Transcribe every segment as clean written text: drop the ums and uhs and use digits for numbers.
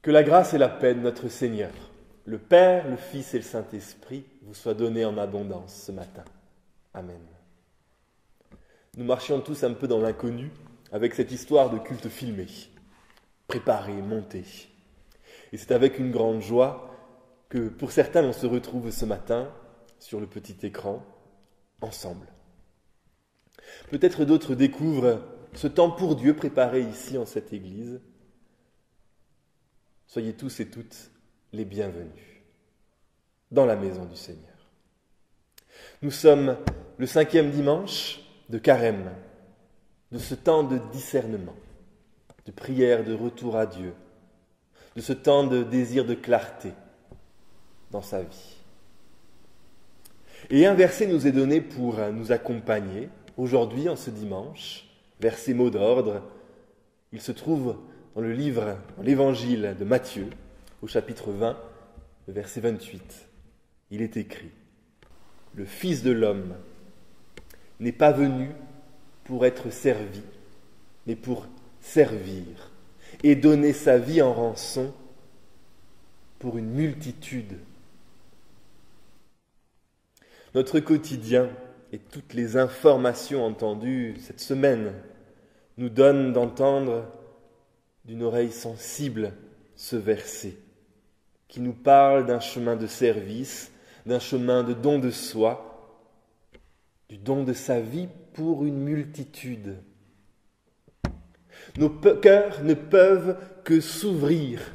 Que la grâce et la paix de notre Seigneur, le Père, le Fils et le Saint-Esprit vous soient donnés en abondance ce matin. Amen. Nous marchions tous un peu dans l'inconnu avec cette histoire de culte filmé, préparé, monté. Et c'est avec une grande joie que pour certains on se retrouve ce matin sur le petit écran, ensemble. Peut-être d'autres découvrent ce temps pour Dieu préparé ici en cette église. Soyez tous et toutes les bienvenus dans la maison du Seigneur. Nous sommes le 5e dimanche de Carême, de ce temps de discernement, de prière, de retour à Dieu, de ce temps de désir de clarté dans sa vie. Et un verset nous est donné pour nous accompagner aujourd'hui, en ce dimanche, verset mot d'ordre. Il se trouve dans le livre, dans l'évangile de Matthieu, au chapitre 20, le verset 28. Il est écrit « Le Fils de l'homme n'est pas venu pour être servi, mais pour servir et donner sa vie en rançon pour une multitude. » Notre quotidien et toutes les informations entendues cette semaine nous donnent d'entendre d'une oreille sensible ce verset qui nous parle d'un chemin de service, d'un chemin de don de soi, du don de sa vie pour une multitude. Nos cœurs ne peuvent que s'ouvrir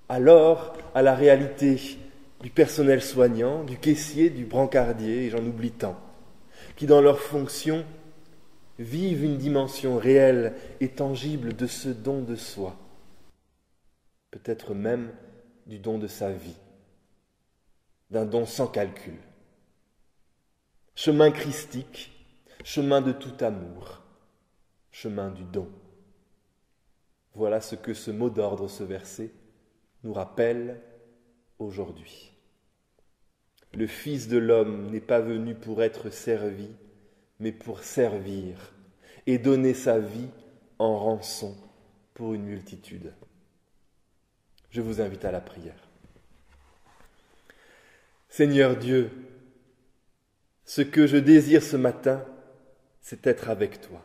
alors à la réalité du personnel soignant, du caissier, du brancardier, et j'en oublie tant, qui dans leur fonction vivent une dimension réelle et tangible de ce don de soi, peut-être même du don de sa vie, d'un don sans calcul. Chemin christique, chemin de tout amour, chemin du don. Voilà ce que ce mot d'ordre, ce verset, nous rappelle aujourd'hui. Le Fils de l'homme n'est pas venu pour être servi, mais pour servir et donner sa vie en rançon pour une multitude. Je vous invite à la prière. Seigneur Dieu, ce que je désire ce matin, c'est être avec toi,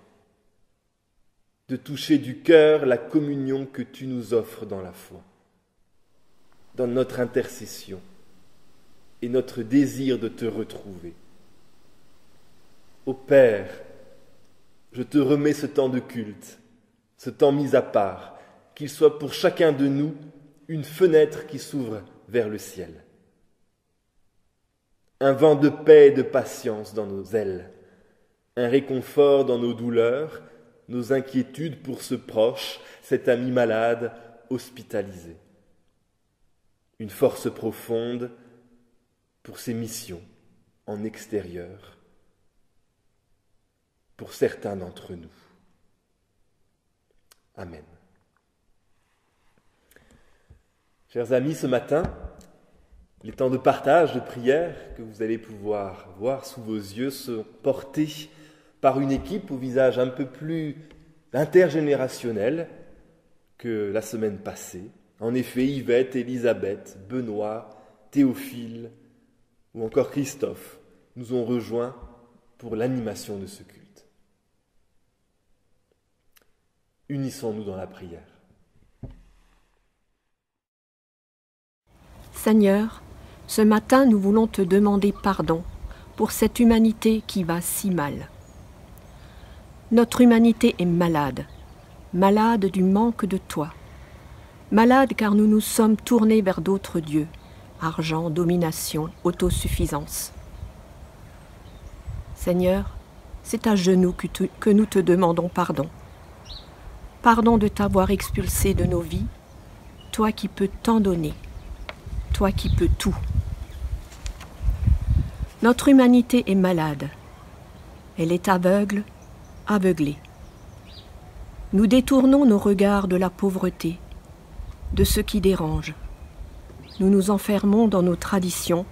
de toucher du cœur la communion que tu nous offres dans la foi, dans notre intercession et notre désir de te retrouver. Ô Père, je te remets ce temps de culte, ce temps mis à part, qu'il soit pour chacun de nous une fenêtre qui s'ouvre vers le ciel. Un vent de paix et de patience dans nos ailes, un réconfort dans nos douleurs, nos inquiétudes pour ce proche, cet ami malade, hospitalisé. Une force profonde pour ses missions en extérieur, pour certains d'entre nous. Amen. Chers amis, ce matin, les temps de partage, de prière que vous allez pouvoir voir sous vos yeux sont portés par une équipe au visage un peu plus intergénérationnel que la semaine passée. En effet, Yvette, Elisabeth, Benoît, Théophile ou encore Christophe nous ont rejoints pour l'animation de ce culte. Unissons-nous dans la prière. Seigneur, ce matin nous voulons te demander pardon pour cette humanité qui va si mal. Notre humanité est malade, malade du manque de toi, malade car nous nous sommes tournés vers d'autres dieux, argent, domination, autosuffisance. Seigneur, c'est à genoux que nous te demandons pardon. Pardon de t'avoir expulsé de nos vies, toi qui peux tant donner, toi qui peux tout. Notre humanité est malade, elle est aveugle, aveuglée. Nous détournons nos regards de la pauvreté, de ce qui dérange. Nous nous enfermons dans nos traditions,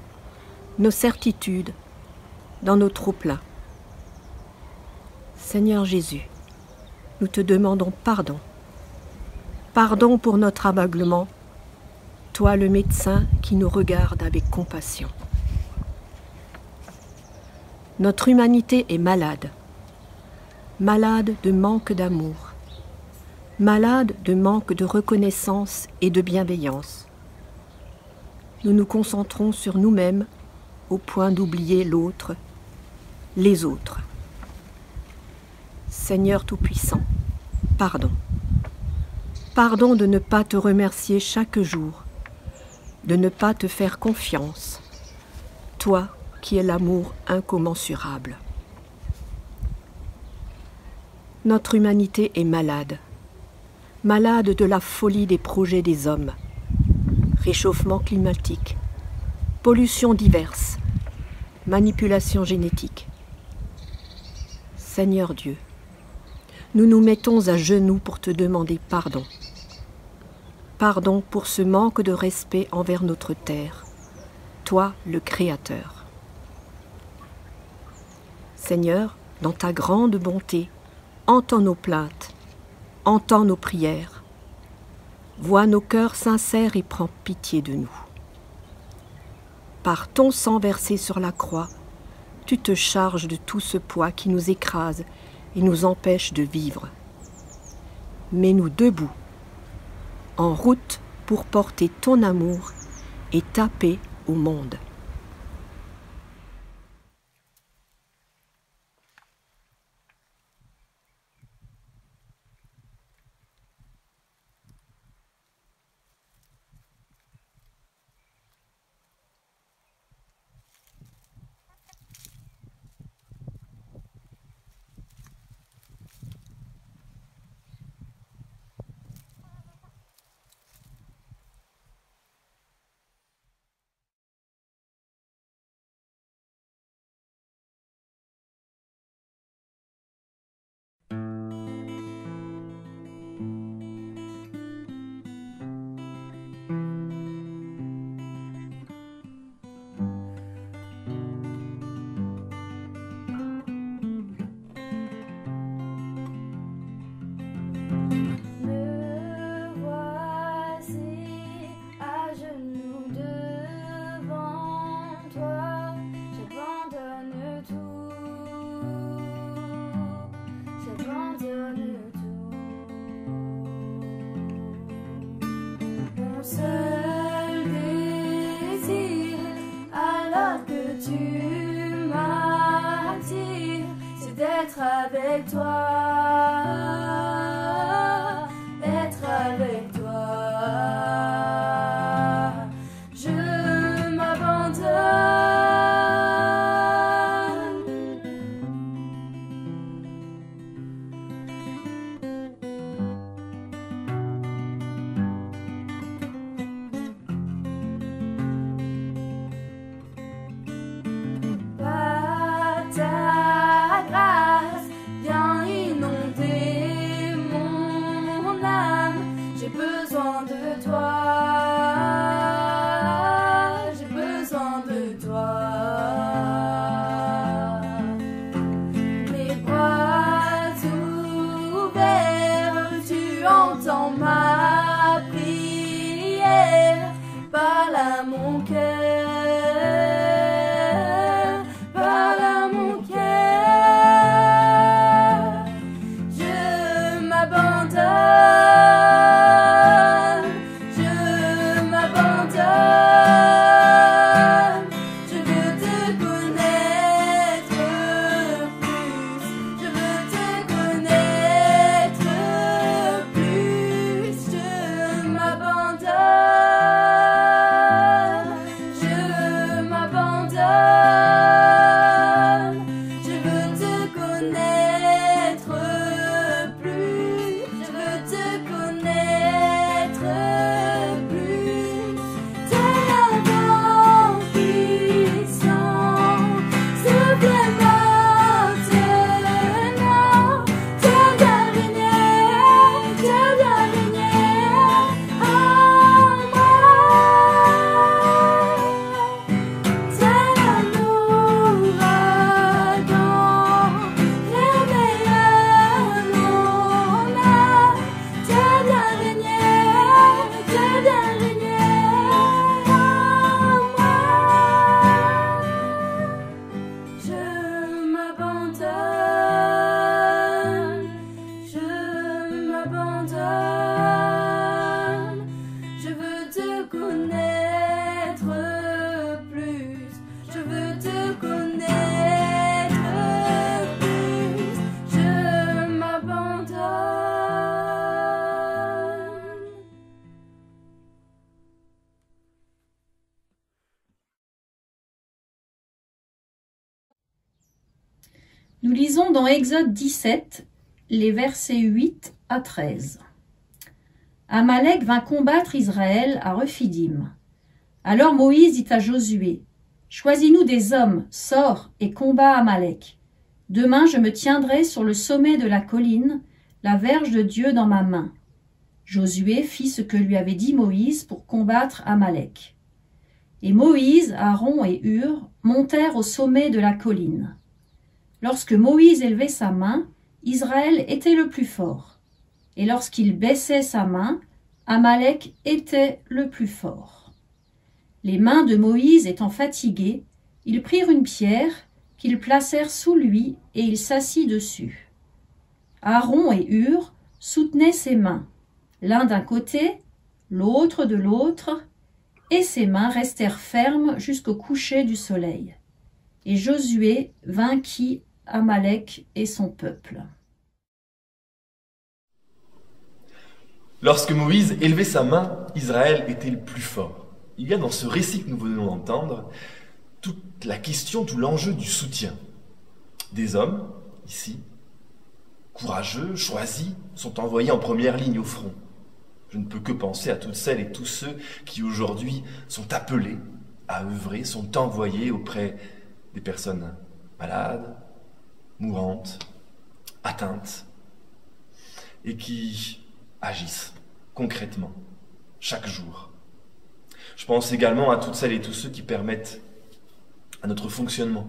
nos certitudes, dans nos trop-pleins. Seigneur Jésus, nous te demandons pardon. Pardon pour notre aveuglement, toi le médecin qui nous regarde avec compassion. Notre humanité est malade, malade de manque d'amour, malade de manque de reconnaissance et de bienveillance. Nous nous concentrons sur nous-mêmes au point d'oublier l'autre, les autres. Seigneur Tout-Puissant, pardon. Pardon de ne pas te remercier chaque jour, de ne pas te faire confiance, toi qui es l'amour incommensurable. Notre humanité est malade, malade de la folie des projets des hommes, réchauffement climatique, pollutions diverses, manipulation génétique. Seigneur Dieu, nous nous mettons à genoux pour te demander pardon. Pardon pour ce manque de respect envers notre terre, toi le Créateur. Seigneur, dans ta grande bonté, entends nos plaintes, entends nos prières, vois nos cœurs sincères et prends pitié de nous. Par ton sang versé sur la croix, tu te charges de tout ce poids qui nous écrase et nous empêche de vivre. Mets-nous debout, en route pour porter ton amour et ta paix au monde. Seul désir, alors que tu m'attires, c'est d'être avec toi, être avec toi. Je m'abandonne. Ta grâce vient inonder mon âme. J'ai besoin de toi, j'ai besoin de toi. Mes bras ouverts, tu entends ma prière. Parle à mon cœur. Je m'abandonne. Nous lisons dans Exode 17, les versets 8 à 13. Amalek vint combattre Israël à Rephidim. Alors Moïse dit à Josué, « Choisis-nous des hommes, sors et combat Amalek. Demain je me tiendrai sur le sommet de la colline, la verge de Dieu dans ma main. » Josué fit ce que lui avait dit Moïse pour combattre Amalek. Et Moïse, Aaron et Hur montèrent au sommet de la colline. Lorsque Moïse élevait sa main, Israël était le plus fort. Et lorsqu'il baissait sa main, Amalek était le plus fort. Les mains de Moïse étant fatiguées, ils prirent une pierre qu'ils placèrent sous lui et il s'assit dessus. Aaron et Hur soutenaient ses mains, l'un d'un côté, l'autre de l'autre, et ses mains restèrent fermes jusqu'au coucher du soleil. Et Josué vainquit Amalek et son peuple. Lorsque Moïse élevait sa main, Israël était le plus fort. Il y a dans ce récit que nous venons d'entendre toute la question, tout l'enjeu du soutien. Des hommes, ici, courageux, choisis, sont envoyés en première ligne au front. Je ne peux que penser à toutes celles et tous ceux qui aujourd'hui sont appelés à œuvrer, sont envoyés auprès des personnes malades, mourantes, atteintes, et qui agissent concrètement, chaque jour. Je pense également à toutes celles et tous ceux qui permettent à notre fonctionnement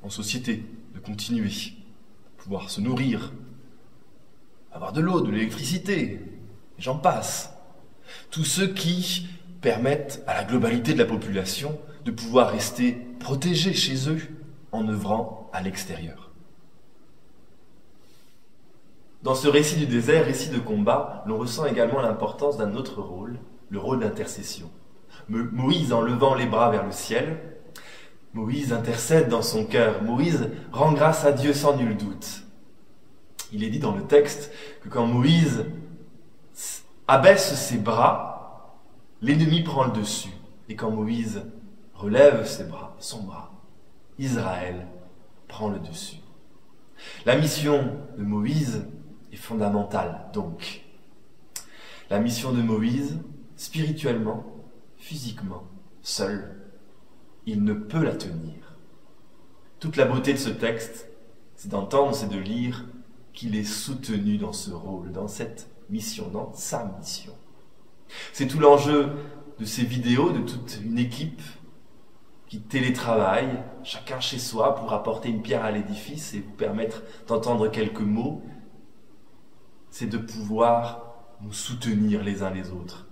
en société de continuer, de pouvoir se nourrir, avoir de l'eau, de l'électricité, et j'en passe. Tous ceux qui permettent à la globalité de la population de pouvoir rester protégés chez eux en œuvrant à l'extérieur. Dans ce récit du désert, récit de combat, l'on ressent également l'importance d'un autre rôle, le rôle d'intercession. Moïse, en levant les bras vers le ciel, Moïse intercède dans son cœur, Moïse rend grâce à Dieu sans nul doute. Il est dit dans le texte que quand Moïse abaisse ses bras, l'ennemi prend le dessus. Et quand Moïse relève ses bras, son bras, Israël prend le dessus. La mission de Moïse est fondamentale, donc. La mission de Moïse, spirituellement, physiquement, seul, il ne peut la tenir. Toute la beauté de ce texte, c'est d'entendre, c'est de lire qu'il est soutenu dans ce rôle, dans cette mission, dans sa mission. C'est tout l'enjeu de ces vidéos, de toute une équipe qui télétravaille, chacun chez soi, pour apporter une pierre à l'édifice et vous permettre d'entendre quelques mots. C'est de pouvoir nous soutenir les uns les autres.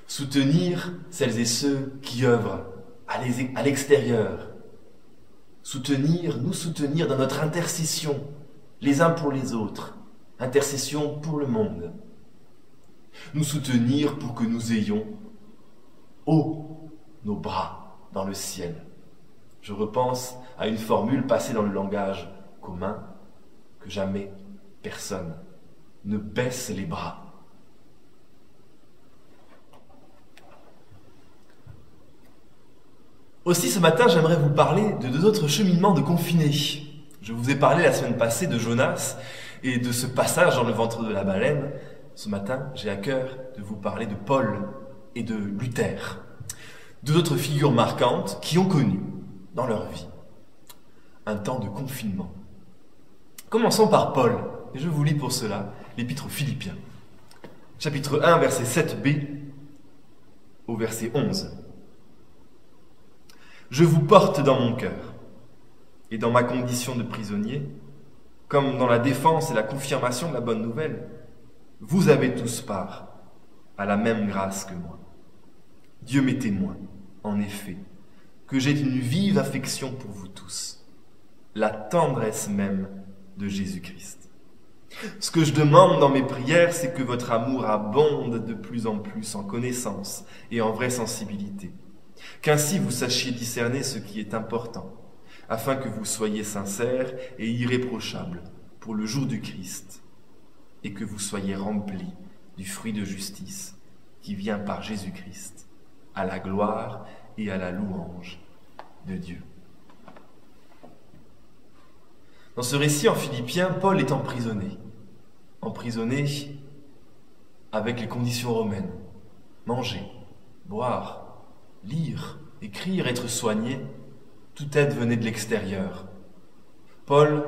Soutenir celles et ceux qui œuvrent à l'extérieur. Nous soutenir dans notre intercession, les uns pour les autres. Intercession pour le monde. Nous soutenir pour que nous ayons haut nos bras dans le ciel. Je repense à une formule passée dans le langage commun, que jamais personne ne baisse les bras. Aussi, ce matin, j'aimerais vous parler de deux autres cheminements de confinés. Je vous ai parlé la semaine passée de Jonas et de ce passage dans le ventre de la baleine. Ce matin, j'ai à cœur de vous parler de Paul et de Luther. Deux autres figures marquantes qui ont connu, dans leur vie, un temps de confinement. Commençons par Paul, et je vous lis pour cela l'épître aux Philippiens. Chapitre 1, verset 7b au verset 11. Je vous porte dans mon cœur, et dans ma condition de prisonnier, comme dans la défense et la confirmation de la bonne nouvelle, vous avez tous part à la même grâce que moi. Dieu m'est témoin, en effet, que j'ai une vive affection pour vous tous, la tendresse même de Jésus-Christ. Ce que je demande dans mes prières, c'est que votre amour abonde de plus en plus en connaissance et en vraie sensibilité, qu'ainsi vous sachiez discerner ce qui est important, afin que vous soyez sincères et irréprochables pour le jour du Christ, et que vous soyez remplis du fruit de justice qui vient par Jésus-Christ, à la gloire et à la louange de Dieu. Dans ce récit en Philippiens, Paul est emprisonné avec les conditions romaines. Manger, boire, lire, écrire, être soigné, toute aide venait de l'extérieur. Paul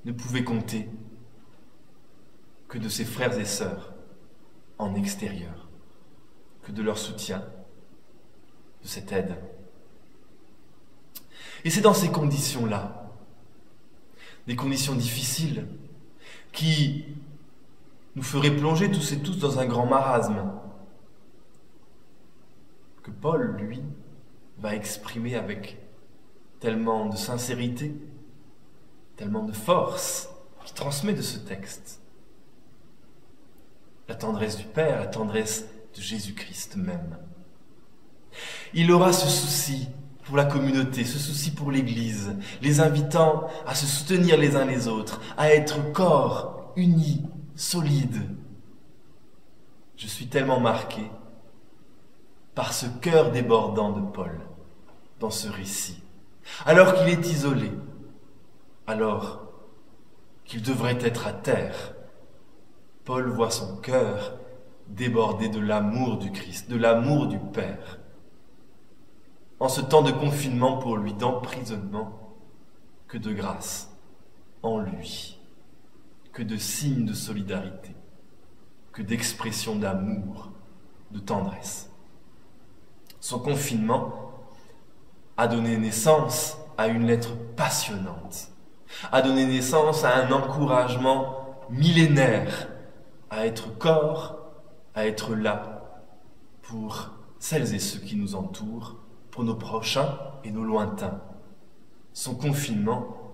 ne pouvait compter que de ses frères et sœurs en extérieur, que de leur soutien, de cette aide. Et c'est dans ces conditions-là, des conditions difficiles, qui nous feraient plonger tous et tous dans un grand marasme, que Paul, lui, va exprimer avec tellement de sincérité, tellement de force, qui transmet de ce texte la tendresse du Père, la tendresse de Jésus-Christ même. Il aura ce souci pour la communauté, ce souci pour l'Église, les invitant à se soutenir les uns les autres, à être corps unis, solides. Je suis tellement marqué par ce cœur débordant de Paul dans ce récit. Alors qu'il est isolé, alors qu'il devrait être à terre, Paul voit son cœur déborder de l'amour du Christ, de l'amour du Père. En ce temps de confinement pour lui, d'emprisonnement, que de grâce en lui, que de signes de solidarité, que d'expressions d'amour, de tendresse. Son confinement a donné naissance à une lettre passionnante, a donné naissance à un encouragement millénaire à être corps, à être là pour celles et ceux qui nous entourent, pour nos prochains et nos lointains. Son confinement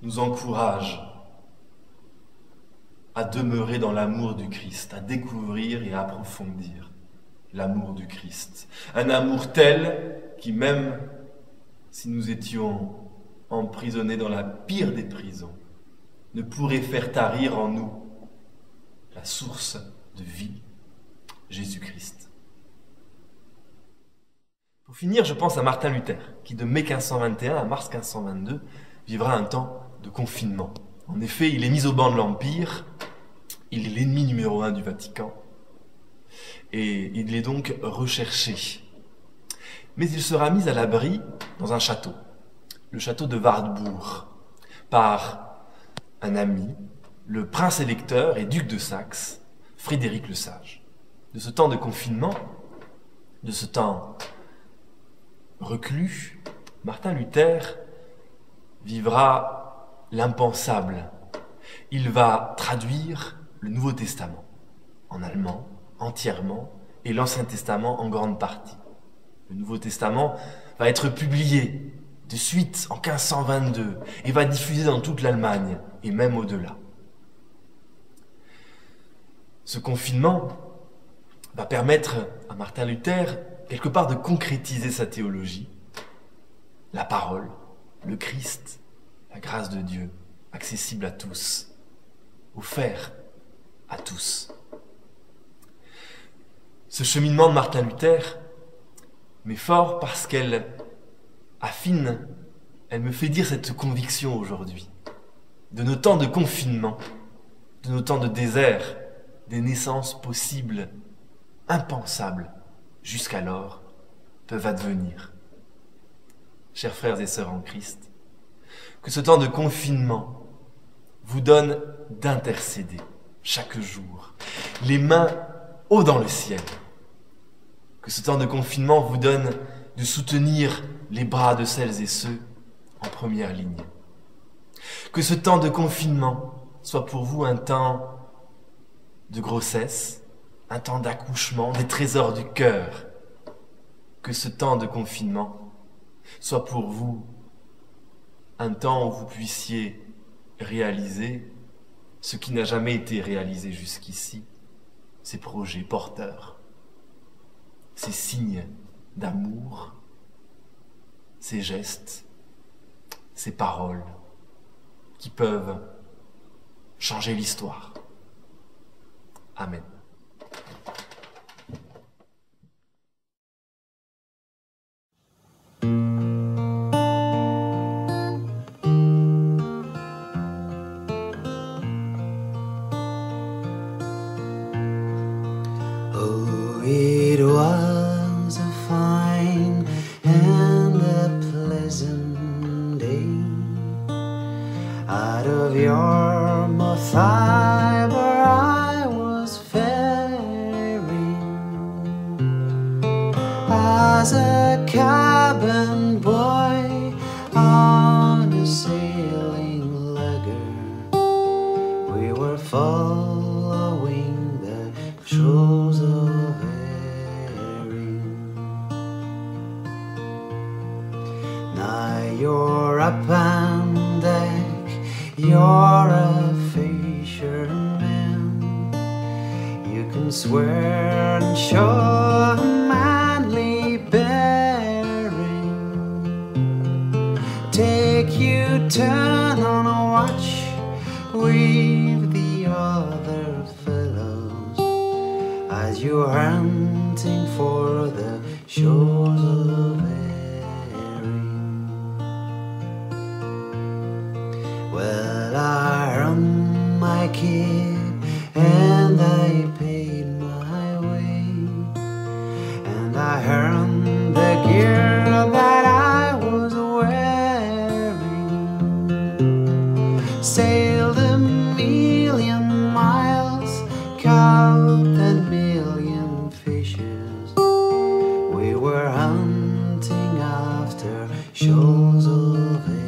nous encourage à demeurer dans l'amour du Christ, à découvrir et à approfondir l'amour du Christ. Un amour tel qui, même si nous étions emprisonnés dans la pire des prisons, ne pourrait faire tarir en nous la source de vie, Jésus-Christ. Pour finir, je pense à Martin Luther, qui de mai 1521 à mars 1522 vivra un temps de confinement. En effet, il est mis au ban de l'Empire, il est l'ennemi numéro 1 du Vatican, et il est donc recherché. Mais il sera mis à l'abri dans un château, le château de Wartburg, par un ami, le prince électeur et duc de Saxe, Frédéric le Sage. De ce temps de confinement, de ce temps reclus, Martin Luther vivra l'impensable. Il va traduire le Nouveau Testament en allemand entièrement et l'Ancien Testament en grande partie. Le Nouveau Testament va être publié de suite en 1522 et va diffuser dans toute l'Allemagne et même au-delà. Ce confinement va permettre à Martin Luther quelque part de concrétiser sa théologie, la parole, le Christ, la grâce de Dieu, accessible à tous, offert à tous. Ce cheminement de Martin Luther m'est fort parce qu'elle affine, elle me fait dire cette conviction aujourd'hui. De nos temps de confinement, de nos temps de désert, des naissances possibles, impensables, jusqu'alors, peuvent advenir. Chers frères et sœurs en Christ, que ce temps de confinement vous donne d'intercéder chaque jour, les mains haut dans le ciel. Que ce temps de confinement vous donne de soutenir les bras de celles et ceux en première ligne. Que ce temps de confinement soit pour vous un temps de grossesse, un temps d'accouchement, des trésors du cœur. Que ce temps de confinement soit pour vous un temps où vous puissiez réaliser ce qui n'a jamais été réalisé jusqu'ici, ces projets porteurs, ces signes d'amour, ces gestes, ces paroles qui peuvent changer l'histoire. Amen. fine and a pleasant day. Out of your mouth fiber I was faring as a cabin boy on a sailing lugger. We were following the shoals of Erin. Now you're up on deck, you're a fisherman. You can swear and show a manly bearing. Take you turn on a watch with the other fellows as you're hunting for the shores of Erin. Well, I run my kid and I paid my way, and I earned the gear that I was wearing. Sailed a million miles, caught a million fishes. We were hunting after shoals of Erin.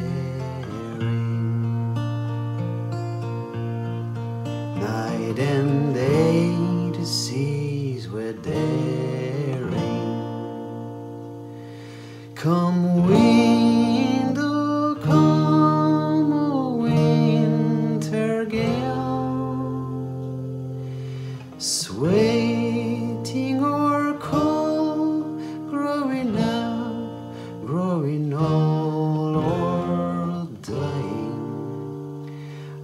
Night and day the seas were daring. Come wind, oh come, oh winter gale, sweating or cold, growing up, growing old or dying,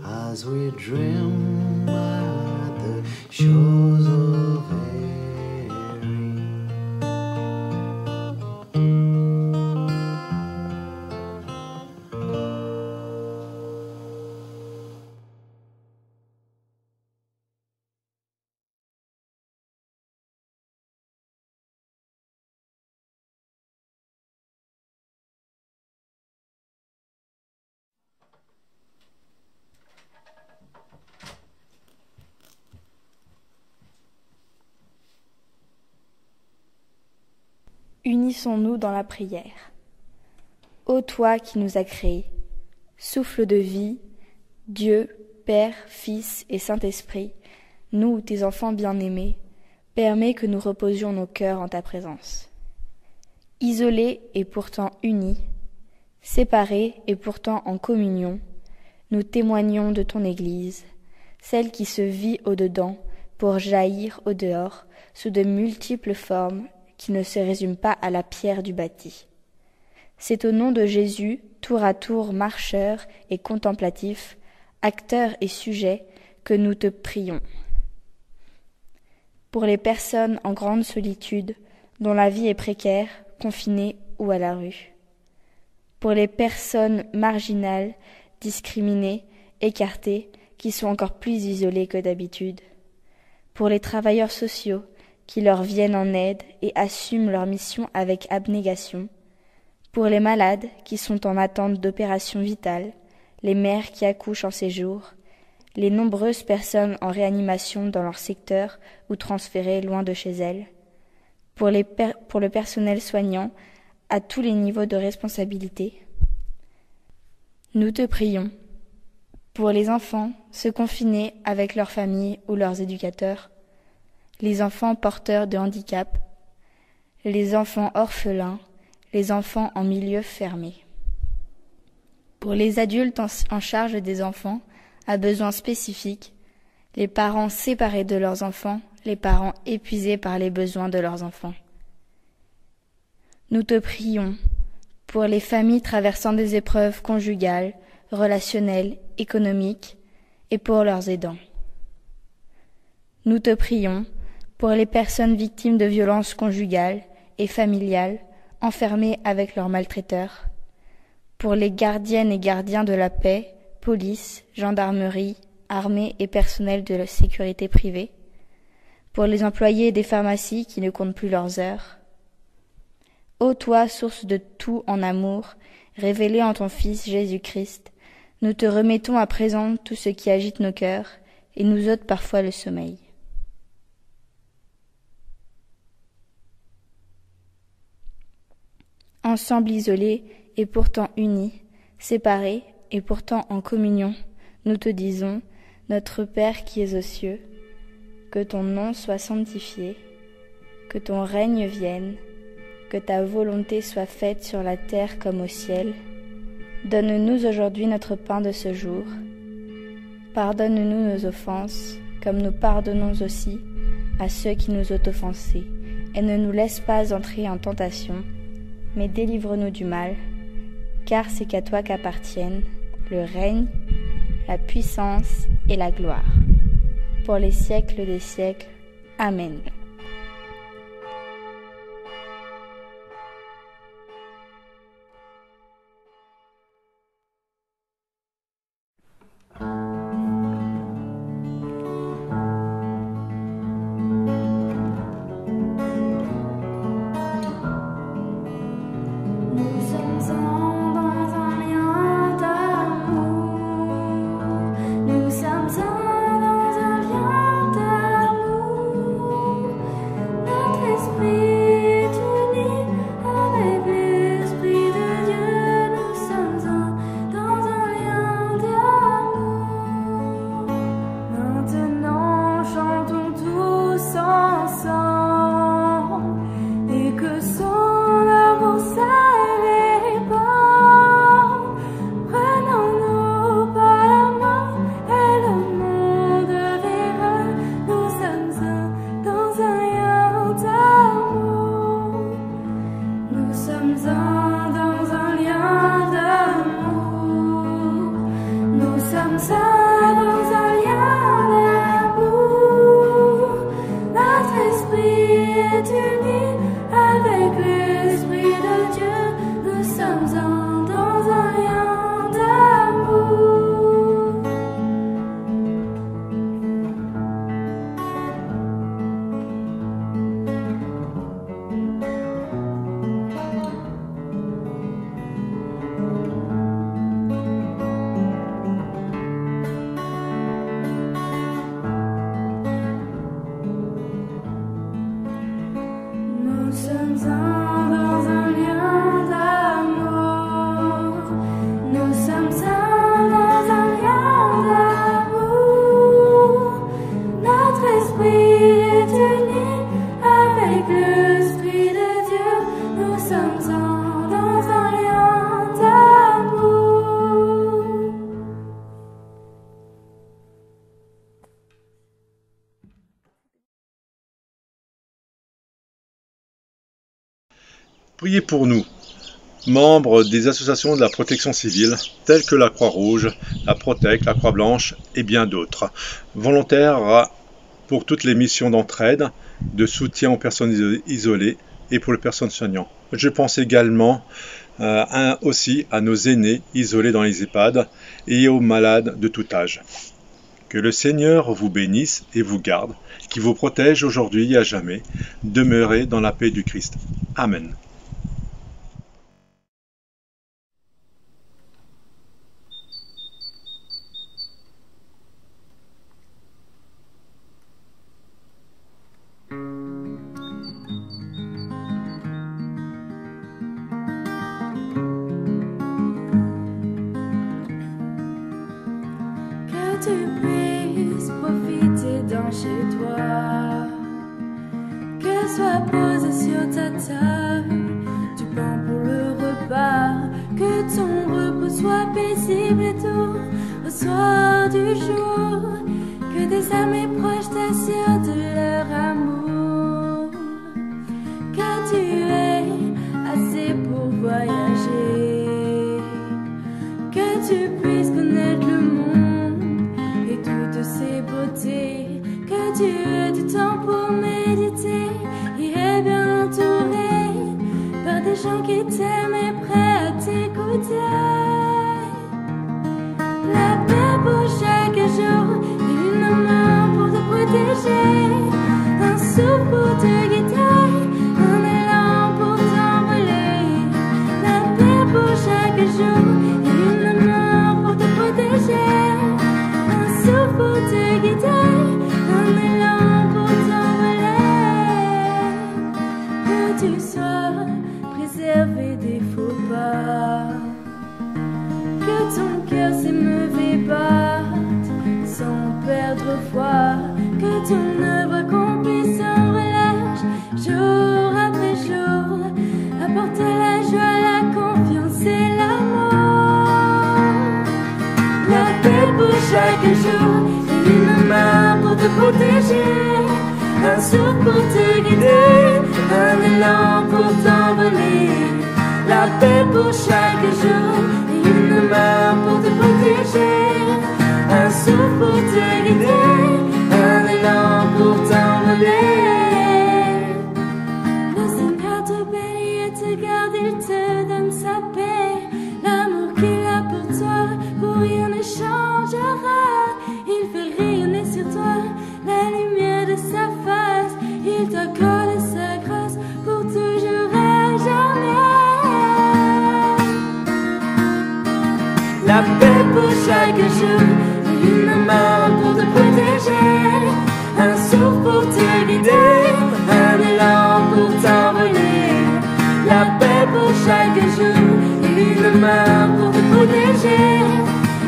as we dream at the shores of Erin. Unissons-nous dans la prière. Ô toi qui nous as créés, souffle de vie, Dieu, Père, Fils et Saint-Esprit, nous, tes enfants bien-aimés, permets que nous reposions nos cœurs en ta présence. Isolés et pourtant unis, séparés et pourtant en communion, nous témoignons de ton Église, celle qui se vit au-dedans pour jaillir au-dehors sous de multiples formes qui ne se résument pas à la pierre du bâti. C'est au nom de Jésus, tour à tour marcheur et contemplatif, acteur et sujet, que nous te prions. Pour les personnes en grande solitude, dont la vie est précaire, confinée ou à la rue. Pour les personnes marginales, discriminées, écartées, qui sont encore plus isolées que d'habitude. Pour les travailleurs sociaux, qui leur viennent en aide et assument leur mission avec abnégation, pour les malades qui sont en attente d'opérations vitales, les mères qui accouchent en séjour, les nombreuses personnes en réanimation dans leur secteur ou transférées loin de chez elles, pour le personnel soignant à tous les niveaux de responsabilité. Nous te prions pour les enfants se confiner avec leurs familles ou leurs éducateurs, les enfants porteurs de handicap, les enfants orphelins, les enfants en milieu fermé. Pour les adultes en charge des enfants à besoins spécifiques, les parents séparés de leurs enfants, les parents épuisés par les besoins de leurs enfants. Nous te prions pour les familles traversant des épreuves conjugales, relationnelles, économiques et pour leurs aidants. Nous te prions pour les personnes victimes de violences conjugales et familiales, enfermées avec leurs maltraiteurs, pour les gardiennes et gardiens de la paix, police, gendarmerie, armée et personnel de la sécurité privée, pour les employés des pharmacies qui ne comptent plus leurs heures, Ô toi, source de tout en amour, révélé en ton Fils Jésus-Christ, nous te remettons à présent tout ce qui agite nos cœurs et nous ôte parfois le sommeil. Ensemble isolés et pourtant unis, séparés et pourtant en communion, nous te disons, notre Père qui es aux cieux, que ton nom soit sanctifié, que ton règne vienne, que ta volonté soit faite sur la terre comme au ciel. Donne-nous aujourd'hui notre pain de ce jour. Pardonne-nous nos offenses, comme nous pardonnons aussi à ceux qui nous ont offensés. Et ne nous laisse pas entrer en tentation, mais délivre-nous du mal, car c'est qu'à toi qu'appartiennent le règne, la puissance et la gloire, pour les siècles des siècles. Amen. Priez pour nous, membres des associations de la protection civile, telles que la Croix-Rouge, la Protec, la Croix-Blanche et bien d'autres, volontaires pour toutes les missions d'entraide, de soutien aux personnes isolées et pour les personnes soignantes. Je pense également aussi à nos aînés isolés dans les EHPAD et aux malades de tout âge. Que le Seigneur vous bénisse et vous garde, qu'il vous protège aujourd'hui et à jamais. Demeurez dans la paix du Christ. Amen. Que tu puisses profiter dans chez toi, que soit posé sur ta table du pain pour le repas, que ton repos soit paisible et doux au soir du jour, que tes amis proches t'assurent de leur amour, que tu aies assez pour voyager, que tu puisses connaître le monde et toutes ses beautés, que tu aies du temps pour méditer et es bien entouré par des gens qui t'aiment et prêts à t'écouter. La paix pour chaque jour et une main pour te protéger, un souffle pour te guider, un élan pour t'envoler. la joie, la confiance et l'amour. La paix pour chaque jour, une main pour te protéger, un souffle pour te guider, un élan pour t'envoler. La paix pour chaque jour, une main pour te protéger, un souffle pour te guider, un élan pour t'envoler. Le Seigneur te bénit et te garde, il te donne sa paix. L'amour qu'il a pour toi, pour rien ne changera. Il fait rayonner sur toi la lumière de sa face. Il t'accorde sa grâce pour toujours et jamais. La paix pour chaque jour, une main pour te protéger, un souffle pour te guider, un élan pour t'envoler. La paix pour chaque jour, une main pour te protéger,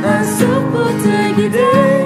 un souffle pour te guider,